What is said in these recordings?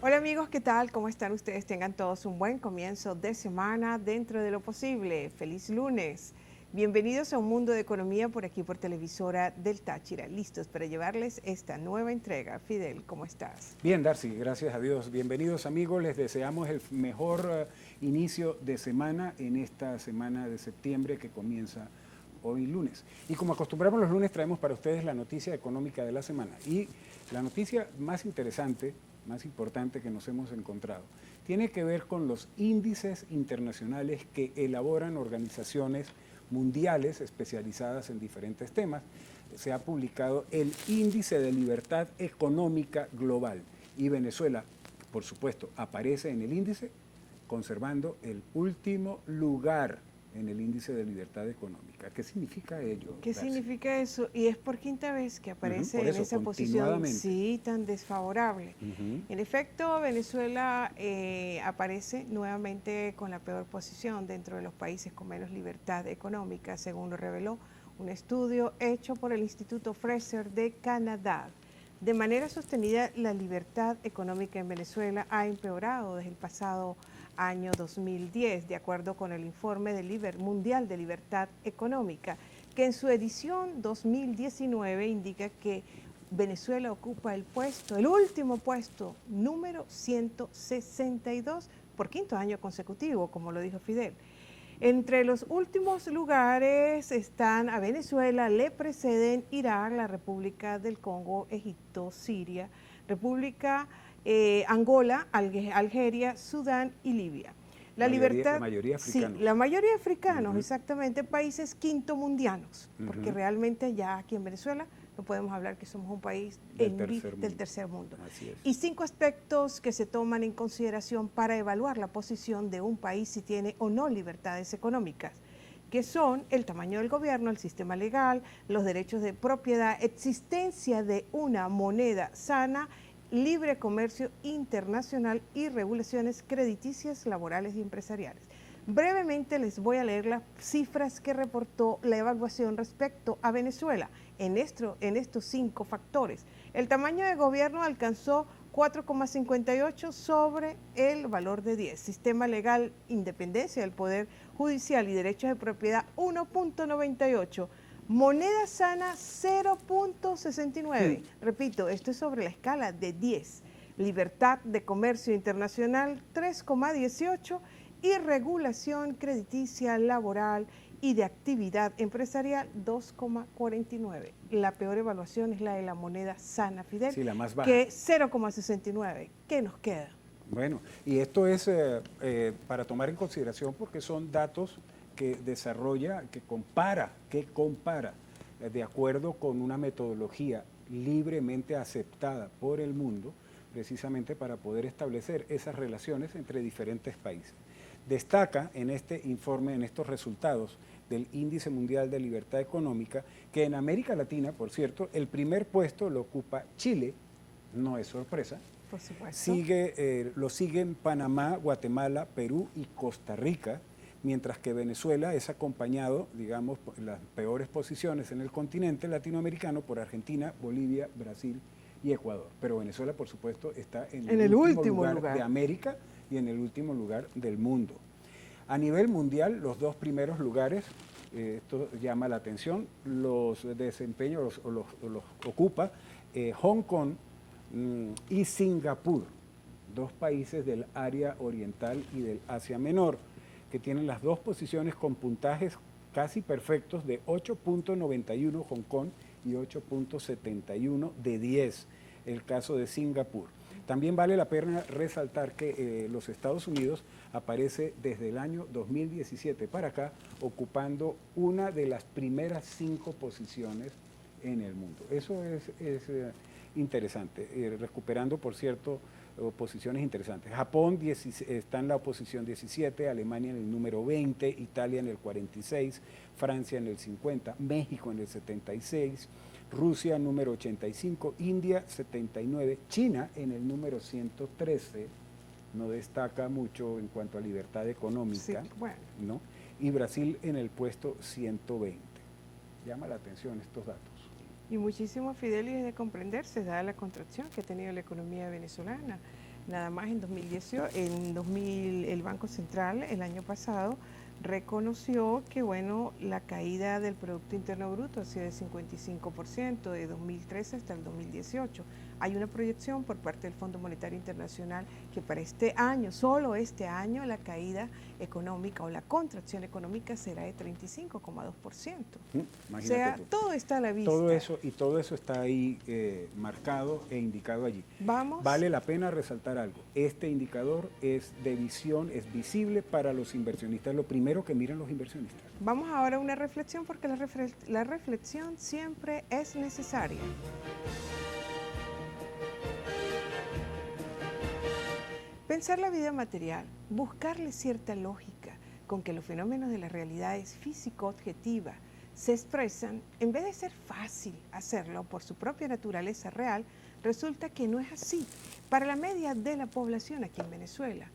Hola amigos, ¿qué tal? ¿Cómo están ustedes? Tengan todos un buen comienzo de semana dentro de lo posible. Feliz lunes. Bienvenidos a Un Mundo de Economía por aquí por Televisora del Táchira. Listos para llevarles esta nueva entrega. Fidel, ¿cómo estás? Bien, Darcy, gracias a Dios. Bienvenidos amigos, les deseamos el mejor inicio de semana en esta semana de septiembre que comienza hoy lunes. Y como acostumbramos los lunes, traemos para ustedes la noticia económica de la semana. Y la noticia más interesante, más importante que nos hemos encontrado, tiene que ver con los índices internacionales que elaboran organizaciones mundiales especializadas en diferentes temas. Se ha publicado el Índice de Libertad Económica Global y Venezuela, por supuesto, aparece en el índice conservando el último lugar en el Índice de Libertad Económica. ¿Qué significa ello, ¿Qué Darcy? significa eso? Y es por quinta vez que aparece Por en eso, esa posición, continuadamente. sí, tan desfavorable. En efecto, Venezuela aparece nuevamente con la peor posición dentro de los países con menos libertad económica, según lo reveló un estudio hecho por el Instituto Fraser de Canadá. De manera sostenida, la libertad económica en Venezuela ha empeorado desde el pasado año 2010, de acuerdo con el informe Mundial de Libertad Económica, que en su edición 2019 indica que Venezuela ocupa el último puesto, número 162, por quinto año consecutivo, como lo dijo Fidel. Entre los últimos lugares están a Venezuela, le preceden Irak, la República del Congo, Egipto, Siria, Angola, Algeria, Sudán y Libia. La mayoría africanos. Sí, la mayoría africanos, exactamente, países quintomundianos, porque realmente ya aquí en Venezuela no podemos hablar que somos un país del tercer mundo. Así es. Y 5 aspectos que se toman en consideración para evaluar la posición de un país si tiene o no libertades económicas, que son el tamaño del gobierno, el sistema legal, los derechos de propiedad, existencia de una moneda sana, libre comercio internacional y regulaciones crediticias, laborales y empresariales. Brevemente les voy a leer las cifras que reportó la evaluación respecto a Venezuela en estos 5 factores. El tamaño de gobierno alcanzó 4,58 sobre el valor de 10. Sistema legal, independencia del Poder Judicial y derechos de propiedad, 1,98. Moneda sana, 0,69. Repito, esto es sobre la escala de 10. Libertad de comercio internacional, 3,18. Y regulación crediticia, laboral y de actividad empresarial, 2,49. La peor evaluación es la de la moneda sana, Fidel, Sí, la más baja. que es 0,69. ¿Qué nos queda? Bueno, y esto es para tomar en consideración porque son datos que desarrolla, que compara de acuerdo con una metodología libremente aceptada por el mundo, precisamente para poder establecer esas relaciones entre diferentes países. Destaca en este informe, en estos resultados del Índice Mundial de Libertad Económica, que en América Latina, por cierto, el primer puesto lo ocupa Chile, no es sorpresa. Por supuesto. Lo siguen Panamá, Guatemala, Perú y Costa Rica, mientras que Venezuela es acompañado, digamos, por las peores posiciones en el continente latinoamericano por Argentina, Bolivia, Brasil y Ecuador. Pero Venezuela, por supuesto, está en el último lugar de América y en el último lugar del mundo. A nivel mundial, los 2 primeros lugares, esto llama la atención, los desempeños los ocupa Hong Kong y Singapur, 2 países del área oriental y del Asia Menor, que tienen las 2 posiciones con puntajes casi perfectos de 8,91 Hong Kong y 8,71 de 10, el caso de Singapur. También vale la pena resaltar que los Estados Unidos aparece desde el año 2017 para acá, ocupando una de las primeras 5 posiciones en el mundo. Eso es interesante, recuperando, por cierto, posiciones interesantes. Japón está en la posición 17, Alemania en el número 20, Italia en el 46, Francia en el 50, México en el 76, Rusia número 85, India 79, China en el número 113, no destaca mucho en cuanto a libertad económica, sí, bueno, ¿no? Y Brasil en el puesto 120. Llama la atención estos datos. Y muchísimo, Fidel, y es de comprenderse, dada la contracción que ha tenido la economía venezolana. Nada más en 2018, el Banco Central el año pasado reconoció que, bueno, la caída del Producto Interno Bruto ha sido de 55% de 2013 hasta el 2018. Hay una proyección por parte del Fondo Monetario Internacional que para este año, solo este año, la caída económica o la contracción económica será de 35,2%. O sea, tú. todo está a la vista. Todo eso está ahí marcado e indicado allí. Vamos. Vale la pena resaltar algo. Este indicador es de visión, es visible para los inversionistas, lo primero que miran los inversionistas. Vamos ahora a una reflexión, porque la reflexión siempre es necesaria. Pensar la vida material, buscarle cierta lógica con que los fenómenos de las realidades físico-objetivas se expresan, en vez de ser fácil hacerlo por su propia naturaleza real, resulta que no es así para la media de la población aquí en Venezuela.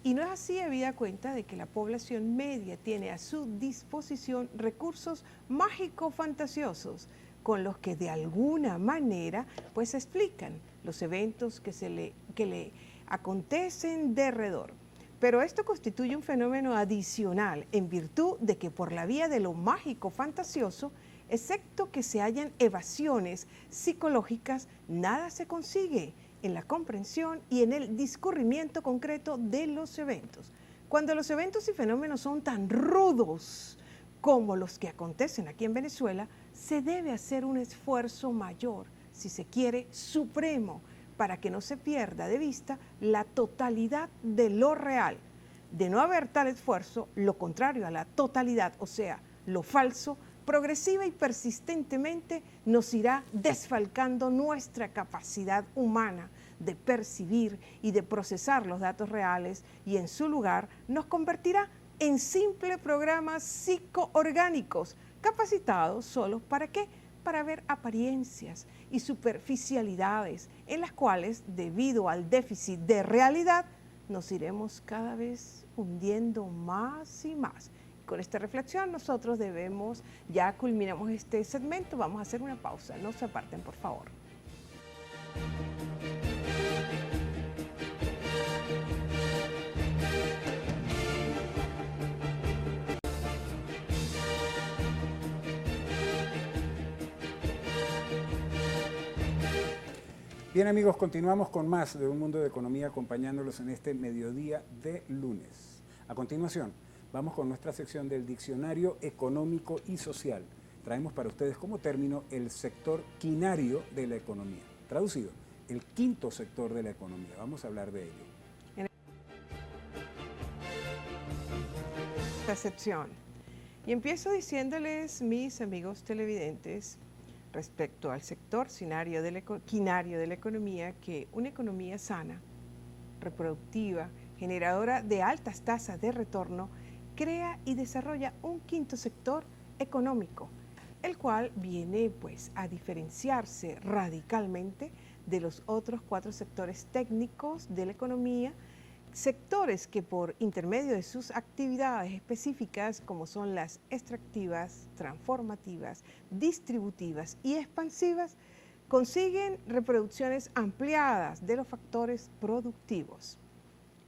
Y no es así habida cuenta de que la población media tiene a su disposición recursos mágico-fantasiosos con los que de alguna manera pues explican los eventos que le acontecen derredor. Pero esto constituye un fenómeno adicional en virtud de que por la vía de lo mágico fantasioso, excepto que se hayan evasiones psicológicas, nada se consigue en la comprensión y en el discurrimiento concreto de los eventos. Cuando los eventos y fenómenos son tan rudos como los que acontecen aquí en Venezuela, se debe hacer un esfuerzo mayor, si se quiere, supremo, para que no se pierda de vista la totalidad de lo real. De no haber tal esfuerzo, lo contrario a la totalidad, o sea, lo falso, progresiva y persistentemente nos irá desfalcando nuestra capacidad humana de percibir y de procesar los datos reales, y en su lugar nos convertirá en simples programas psicoorgánicos capacitados solo ¿para qué? Para ver apariencias y superficialidades en las cuales, debido al déficit de realidad, nos iremos cada vez hundiendo más y más. Con esta reflexión nosotros ya culminamos este segmento, vamos a hacer una pausa, no se aparten por favor. Bien amigos, continuamos con más de Un Mundo de Economía acompañándolos en este mediodía de lunes. A continuación, vamos con nuestra sección del Diccionario Económico y Social. Traemos para ustedes como término el sector quinario de la economía. Traducido, el quinto sector de la economía. Vamos a hablar de ello. Esta sección. Y empiezo diciéndoles, mis amigos televidentes, respecto al sector quinario de la economía, que una economía sana, reproductiva, generadora de altas tasas de retorno, crea y desarrolla un quinto sector económico, el cual viene pues a diferenciarse radicalmente de los otros 4 sectores técnicos de la economía, sectores que por intermedio de sus actividades específicas, como son las extractivas, transformativas, distributivas y expansivas, consiguen reproducciones ampliadas de los factores productivos.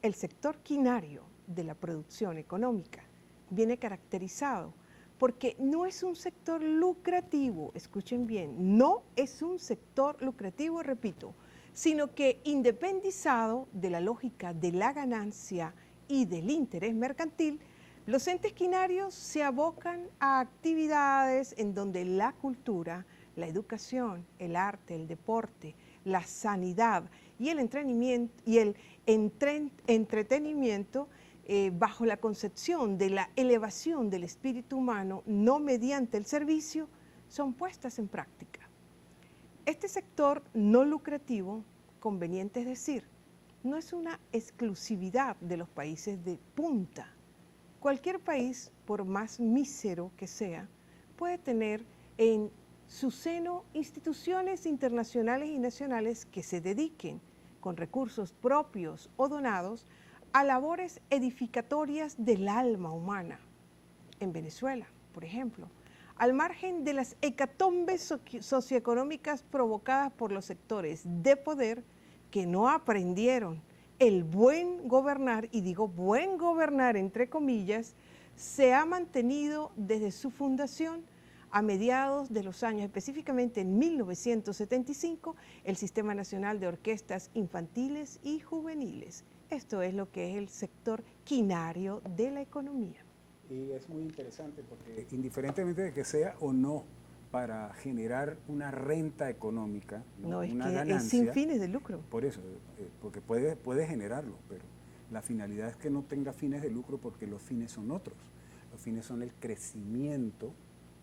El sector quinario de la producción económica viene caracterizado porque no es un sector lucrativo, escuchen bien, no es un sector lucrativo, repito, sino que independizado de la lógica de la ganancia y del interés mercantil, los entes quinarios se abocan a actividades en donde la cultura, la educación, el arte, el deporte, la sanidad y el entretenimiento bajo la concepción de la elevación del espíritu humano, no mediante el servicio, son puestas en práctica. Este sector no lucrativo, conveniente es decir, no es una exclusividad de los países de punta. Cualquier país, por más mísero que sea, puede tener en su seno instituciones internacionales y nacionales que se dediquen, con recursos propios o donados, a labores edificatorias del alma humana. En Venezuela, por ejemplo, al margen de las hecatombes socioeconómicas provocadas por los sectores de poder que no aprendieron el buen gobernar, y digo buen gobernar entre comillas, se ha mantenido desde su fundación a mediados de los años, específicamente en 1975, el Sistema Nacional de Orquestas Infantiles y Juveniles. Esto es lo que es el sector quinario de la economía. Y es muy interesante porque independientemente de que sea o no para generar una renta económica, No, es una que ganancia, es sin fines de lucro. por eso, porque puede generarlo, pero la finalidad es que no tenga fines de lucro porque los fines son otros. Los fines son el crecimiento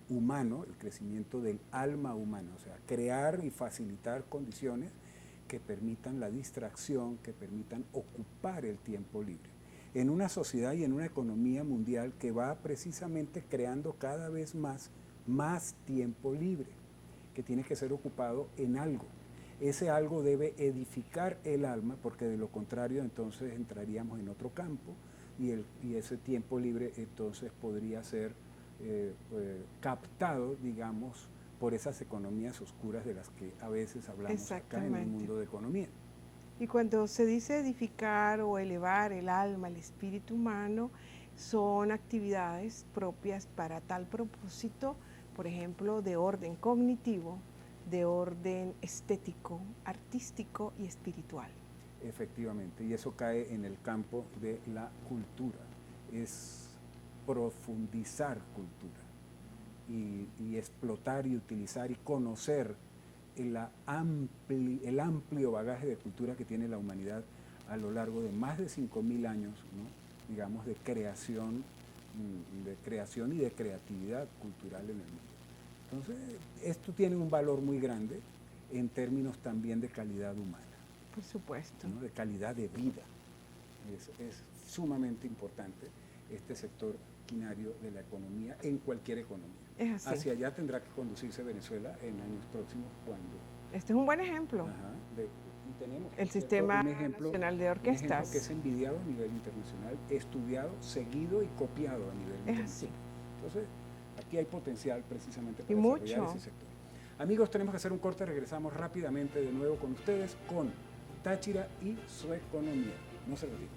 humano, el crecimiento del alma humana, o sea, crear y facilitar condiciones que permitan la distracción, que permitan ocupar el tiempo libre. En una sociedad y en una economía mundial que va precisamente creando cada vez más tiempo libre, que tiene que ser ocupado en algo. Ese algo debe edificar el alma, porque de lo contrario entonces entraríamos en otro campo y ese tiempo libre entonces podría ser captado, digamos, por esas economías oscuras de las que a veces hablamos acá en el mundo de economía. Y cuando se dice edificar o elevar el alma, el espíritu humano, son actividades propias para tal propósito, por ejemplo, de orden cognitivo, de orden estético, artístico y espiritual. Efectivamente, y eso cae en el campo de la cultura. Es profundizar cultura y explotar y utilizar y conocer el amplio bagaje de cultura que tiene la humanidad a lo largo de más de 5.000 años, ¿no? Digamos, de creación y de creatividad cultural en el mundo. Entonces, esto tiene un valor muy grande en términos también de calidad humana. Por supuesto. ¿No? De calidad de vida. Es sumamente importante este sector quinario de la economía en cualquier economía. Es así. Hacia allá tendrá que conducirse Venezuela en años próximos cuando... Este es un buen ejemplo. Y tenemos el Sistema Nacional de Orquestas. Un ejemplo que es envidiado a nivel internacional, estudiado, seguido y copiado a nivel internacional. Es así. Entonces, aquí hay potencial precisamente para desarrollar ese sector. Amigos, tenemos que hacer un corte, regresamos rápidamente de nuevo con ustedes con Táchira y su economía. No se lo digo.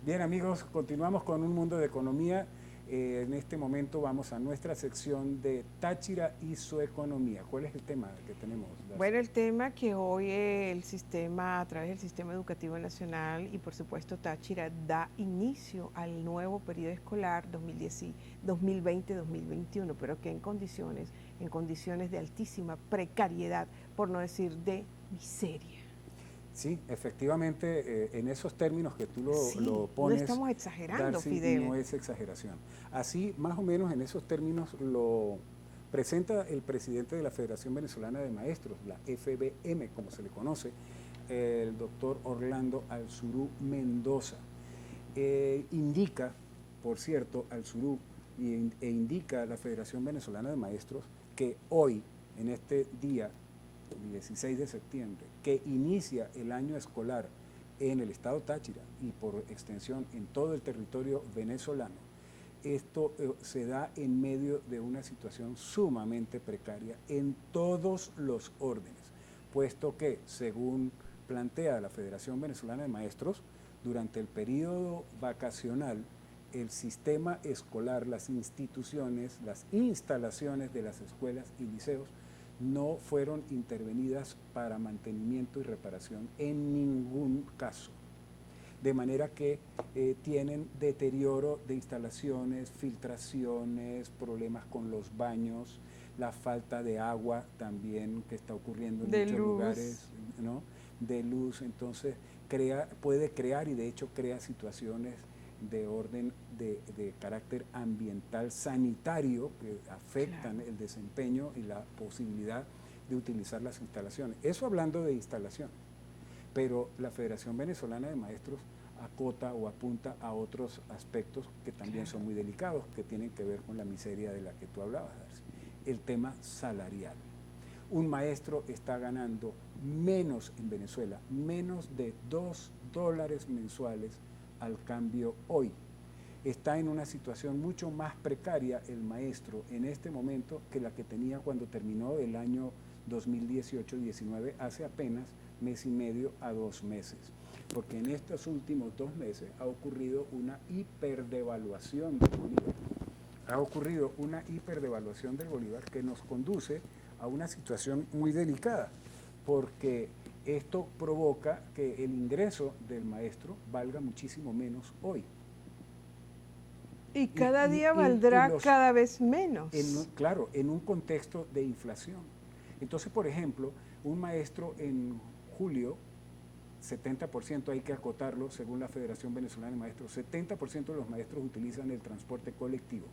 Bien amigos, continuamos con un mundo de economía. En este momento vamos a nuestra sección de Táchira y su economía. ¿Cuál es el tema que tenemos? Bueno, el tema que hoy el sistema, a través del Sistema Educativo Nacional y por supuesto Táchira, da inicio al nuevo periodo escolar 2020-2021, pero que en condiciones de altísima precariedad, por no decir de miseria. Sí, efectivamente, en esos términos que tú lo pones... No estamos exagerando, Darcy, Fidel. no es exageración. Así, más o menos en esos términos lo presenta el presidente de la Federación Venezolana de Maestros, la FBM, como se le conoce, el doctor Orlando Alzurú Mendoza. Indica, por cierto, Alzurú, e indica a la Federación Venezolana de Maestros que hoy, en este día, 16 de septiembre, que inicia el año escolar en el estado Táchira y por extensión en todo el territorio venezolano, esto se da en medio de una situación sumamente precaria en todos los órdenes, puesto que, según plantea la Federación Venezolana de Maestros, durante el periodo vacacional, el sistema escolar, las instituciones, las instalaciones de las escuelas y liceos no fueron intervenidas para mantenimiento y reparación en ningún caso. De manera que tienen deterioro de instalaciones, filtraciones, problemas con los baños, la falta de agua también que está ocurriendo en muchos lugares, ¿no? De luz. Entonces puede crear y de hecho crea situaciones de orden de carácter ambiental, sanitario, que afectan el desempeño y la posibilidad de utilizar las instalaciones. Eso hablando de instalaciones. Pero la Federación Venezolana de Maestros acota o apunta a otros aspectos que también son muy delicados, que tienen que ver con la miseria de la que tú hablabas, Darcy. El tema salarial. Un maestro está ganando menos en Venezuela, menos de $2 mensuales al cambio hoy. Está en una situación mucho más precaria el maestro en este momento que la que tenía cuando terminó el año 2018-19, hace apenas mes y medio a 2 meses. Porque en estos últimos 2 meses ha ocurrido una hiperdevaluación del bolívar. Ha ocurrido una hiperdevaluación del bolívar que nos conduce a una situación muy delicada, porque esto provoca que el ingreso del maestro valga muchísimo menos hoy. Y cada día valdrá cada vez menos. Claro, en un contexto de inflación. Entonces, por ejemplo, un maestro en julio, 70%, hay que acotarlo según la Federación Venezolana de Maestros, 70% de los maestros utilizan el transporte colectivo.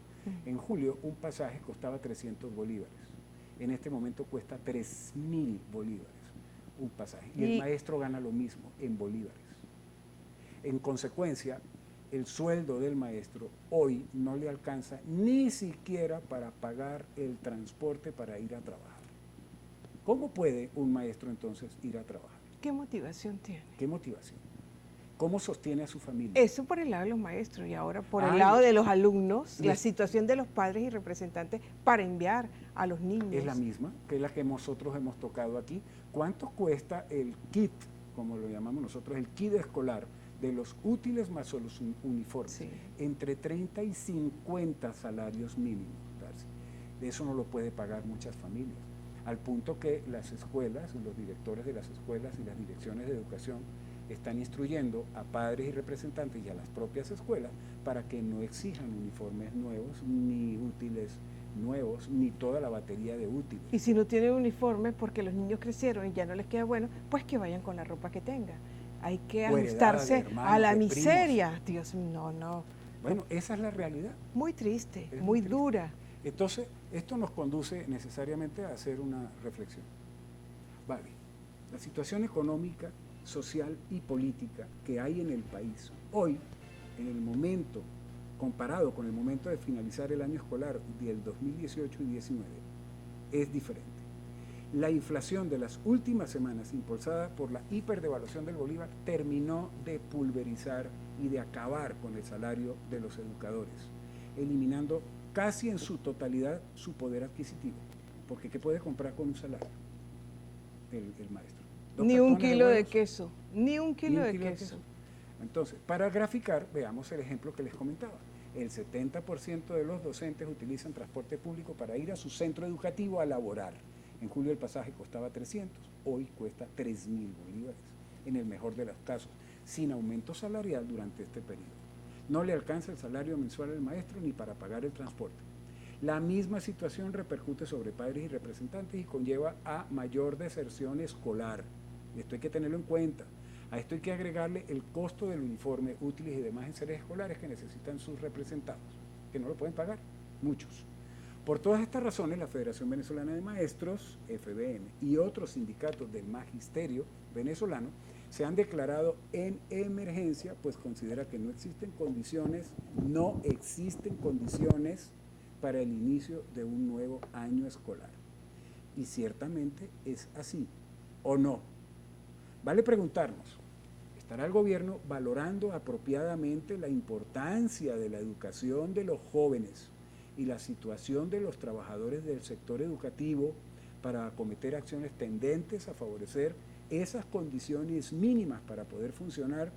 En julio un pasaje costaba 300 bolívares. En este momento cuesta 3.000 bolívares un pasaje. Y el maestro gana lo mismo en bolívares. En consecuencia, el sueldo del maestro hoy no le alcanza ni siquiera para pagar el transporte para ir a trabajar. ¿Cómo puede un maestro entonces ir a trabajar? ¿Qué motivación tiene? ¿Qué motivación? ¿Cómo sostiene a su familia? Eso por el lado de los maestros, y ahora por el lado de los alumnos, la situación de los padres y representantes para enviar a los niños. Es la misma, que es la que nosotros hemos tocado aquí. ¿Cuánto cuesta el kit, como lo llamamos nosotros, el kit escolar, de los útiles más los uniformes? Sí. Entre 30 y 50 salarios mínimos, Darcy. De eso no lo puede pagar muchas familias. Al punto que las escuelas, los directores de las escuelas y las direcciones de educación están instruyendo a padres y representantes y a las propias escuelas para que no exijan uniformes nuevos, ni útiles nuevos, ni toda la batería de útiles. Y si no tienen uniformes porque los niños crecieron y ya no les queda bueno, pues que vayan con la ropa que tengan. Hay que ajustarse a la miseria. Dios, no. Bueno, esa es la realidad. Muy triste, muy dura. Entonces, esto nos conduce necesariamente a hacer una reflexión. Vale, la situación económica, social y política que hay en el país hoy, en el momento, comparado con el momento de finalizar el año escolar del 2018 y 19, es diferente. La inflación de las últimas semanas, impulsada por la hiperdevaluación del bolívar, terminó de pulverizar y de acabar con el salario de los educadores, eliminando casi en su totalidad su poder adquisitivo. Porque ¿qué puede comprar con un salario el maestro? Ni un kilo de queso, ni un kilo de queso. Entonces, para graficar, veamos el ejemplo que les comentaba. El 70% de los docentes utilizan transporte público para ir a su centro educativo a laborar. En julio el pasaje costaba 300, hoy cuesta 3.000 bolívares, en el mejor de los casos, sin aumento salarial durante este periodo. No le alcanza el salario mensual al maestro ni para pagar el transporte. La misma situación repercute sobre padres y representantes y conlleva a mayor deserción escolar. Esto hay que tenerlo en cuenta. A esto hay que agregarle el costo del uniforme, útiles y demás enseres escolares que necesitan sus representados, que no lo pueden pagar, muchos. Por todas estas razones, la Federación Venezolana de Maestros, FVM, y otros sindicatos del magisterio venezolano se han declarado en emergencia, pues considera que no existen condiciones para el inicio de un nuevo año escolar. Y ciertamente es así, ¿o no? Vale preguntarnos, ¿estará el gobierno valorando apropiadamente la importancia de la educación de los jóvenes y la situación de los trabajadores del sector educativo para acometer acciones tendentes a favorecer esas condiciones mínimas para poder funcionar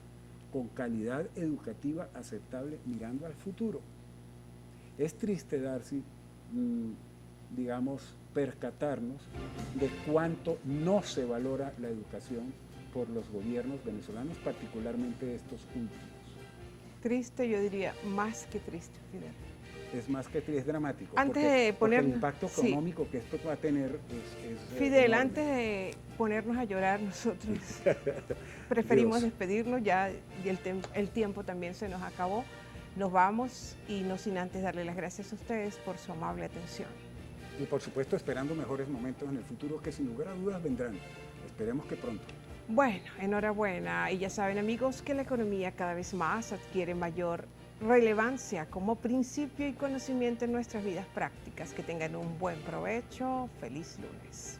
con calidad educativa aceptable mirando al futuro? Es triste, Darcy, percatarnos de cuánto no se valora la educación por los gobiernos venezolanos, particularmente estos últimos. Triste, yo diría, más que triste, Fidel. Es más que triste, es dramático. Porque el impacto económico que esto va a tener es Fidel, enorme. antes de ponernos a llorar nosotros preferimos despedirnos, ya y el tiempo también se nos acabó. Nos vamos y no sin antes darle las gracias a ustedes por su amable atención. Y por supuesto esperando mejores momentos en el futuro que sin lugar a dudas vendrán. Esperemos que pronto. Bueno, enhorabuena. Y ya saben, amigos, que la economía cada vez más adquiere mayor relevancia como principio y conocimiento en nuestras vidas prácticas. Que tengan un buen provecho. Feliz lunes.